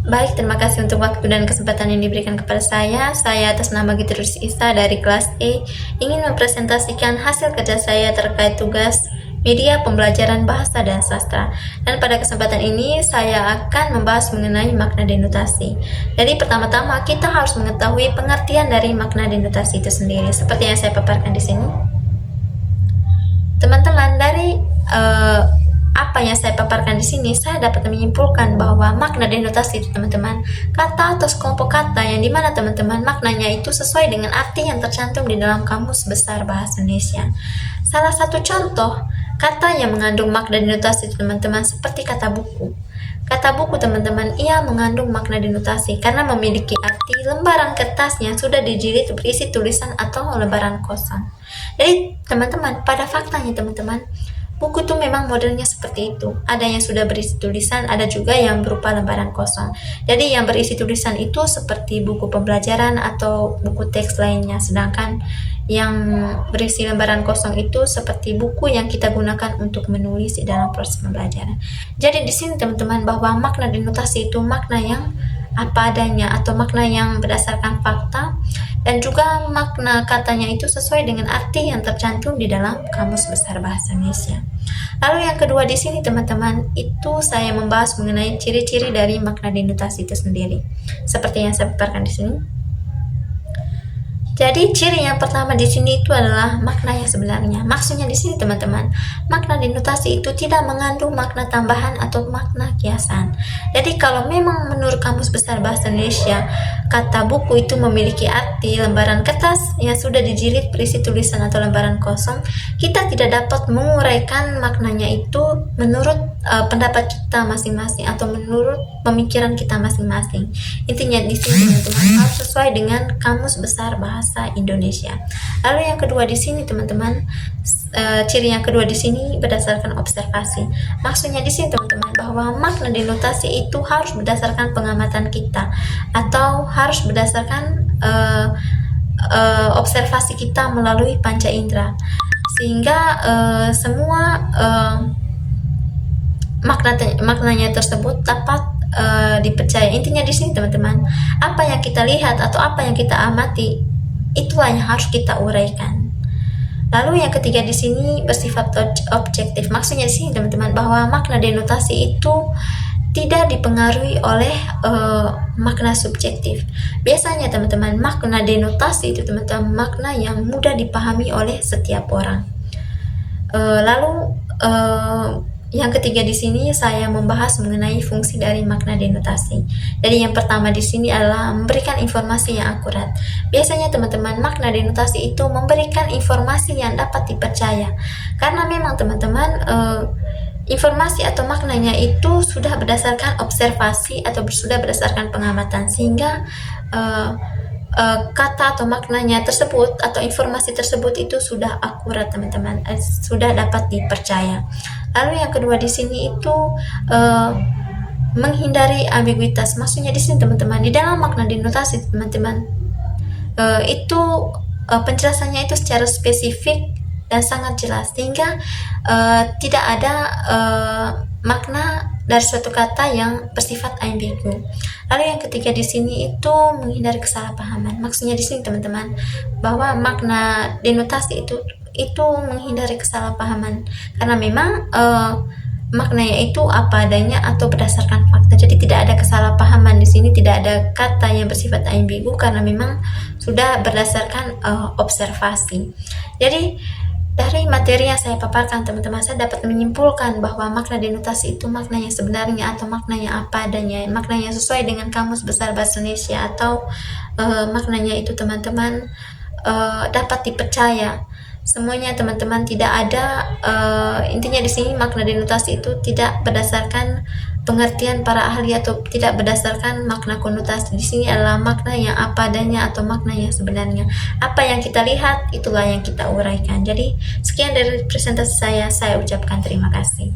Baik, terima kasih untuk waktu dan kesempatan yang diberikan kepada saya. Saya atas nama Gitrus Isa dari kelas E ingin mempresentasikan hasil kerja saya terkait tugas media pembelajaran bahasa dan sastra. Dan pada kesempatan ini saya akan membahas mengenai makna denotasi. Jadi pertama-tama kita harus mengetahui pengertian dari makna denotasi itu sendiri. Seperti yang saya paparkan di sini. Teman-teman, dari apa yang saya paparkan di sini, saya dapat menyimpulkan bahwa makna denotasi itu teman-teman, kata atau sekelompok kata yang dimana teman-teman maknanya itu sesuai dengan arti yang tercantum di dalam Kamus Besar Bahasa Indonesia. Salah satu contoh kata yang mengandung makna denotasi itu teman-teman seperti kata buku. Kata buku teman-teman, ia mengandung makna denotasi karena memiliki arti lembaran kertas yang sudah dijilid berisi tulisan atau lembaran kosong. Jadi teman-teman, pada faktanya teman-teman, buku itu memang modelnya seperti itu. Ada yang sudah berisi tulisan, ada juga yang berupa lembaran kosong. Jadi yang berisi tulisan itu seperti buku pembelajaran atau buku teks lainnya. Sedangkan yang berisi lembaran kosong itu seperti buku yang kita gunakan untuk menulis di dalam proses pembelajaran. Jadi di sini teman-teman, bahwa makna denotasi itu makna yang apa adanya atau makna yang berdasarkan fakta, dan juga makna katanya itu sesuai dengan arti yang tercantum di dalam Kamus Besar Bahasa Indonesia. Lalu yang kedua di sini teman-teman, itu saya membahas mengenai ciri-ciri dari makna denotasi itu sendiri. Seperti yang saya paparkan di sini. Jadi ciri yang pertama di sini itu adalah makna yang sebenarnya. Maksudnya di sini teman-teman, makna denotasi itu tidak mengandung makna tambahan atau makna kiasan. Jadi kalau memang menurut Kamus Besar Bahasa Indonesia, kata buku itu memiliki arti lembaran kertas yang sudah dijilid berisi tulisan atau lembaran kosong, kita tidak dapat menguraikan maknanya itu menurut pendapat kita masing-masing atau menurut pemikiran kita masing-masing. Intinya di sini teman-teman harus sesuai dengan Kamus Besar Bahasa Indonesia. Lalu yang kedua di sini teman-teman, ciri yang kedua di sini berdasarkan observasi. Maksudnya di sini teman-teman, bahwa makna denotasi itu harus berdasarkan pengamatan kita atau harus berdasarkan observasi kita melalui panca indera, sehingga semua maknanya tersebut dapat dipercaya. Intinya di sini teman-teman, apa yang kita lihat atau apa yang kita amati, itulah yang harus kita uraikan. Lalu yang ketiga di sini bersifat objektif. Maksudnya di sini teman-teman, bahwa makna denotasi itu tidak dipengaruhi oleh makna subjektif. Biasanya teman-teman, makna denotasi itu teman-teman makna yang mudah dipahami oleh setiap orang. Lalu yang ketiga di sini saya membahas mengenai fungsi dari makna denotasi. Jadi yang pertama di sini adalah memberikan informasi yang akurat. Biasanya teman-teman, makna denotasi itu memberikan informasi yang dapat dipercaya. Karena memang teman-teman, informasi atau maknanya itu sudah berdasarkan observasi atau sudah berdasarkan pengamatan, sehingga kata atau maknanya tersebut atau informasi tersebut itu sudah akurat teman-teman, sudah dapat dipercaya. Lalu yang kedua di sini itu menghindari ambiguitas. Maksudnya di sini teman-teman, di dalam makna denotasi teman-teman, itu penjelasannya itu secara spesifik dan sangat jelas, sehingga tidak ada makna dari suatu kata yang bersifat ambigu. Lalu yang ketiga di sini itu menghindari kesalahpahaman. Maksudnya di sini teman-teman, bahwa makna denotasi itu menghindari kesalahpahaman karena memang maknanya itu apa adanya atau berdasarkan fakta. Jadi tidak ada kesalahpahaman di sini, tidak ada kata yang bersifat ambigu karena memang sudah berdasarkan observasi. Jadi dari materi yang saya paparkan teman-teman, saya dapat menyimpulkan bahwa makna denotasi itu maknanya sebenarnya atau maknanya apa adanya, maknanya sesuai dengan Kamus Besar Bahasa Indonesia, atau maknanya itu teman-teman dapat dipercaya. Semuanya teman-teman, tidak ada intinya di sini makna denotasi itu tidak berdasarkan pengertian para ahli atau tidak berdasarkan makna konotasi. Di sini adalah makna yang apa adanya atau makna yang sebenarnya. Apa yang kita lihat itulah yang kita uraikan. Jadi sekian dari presentasi saya ucapkan terima kasih.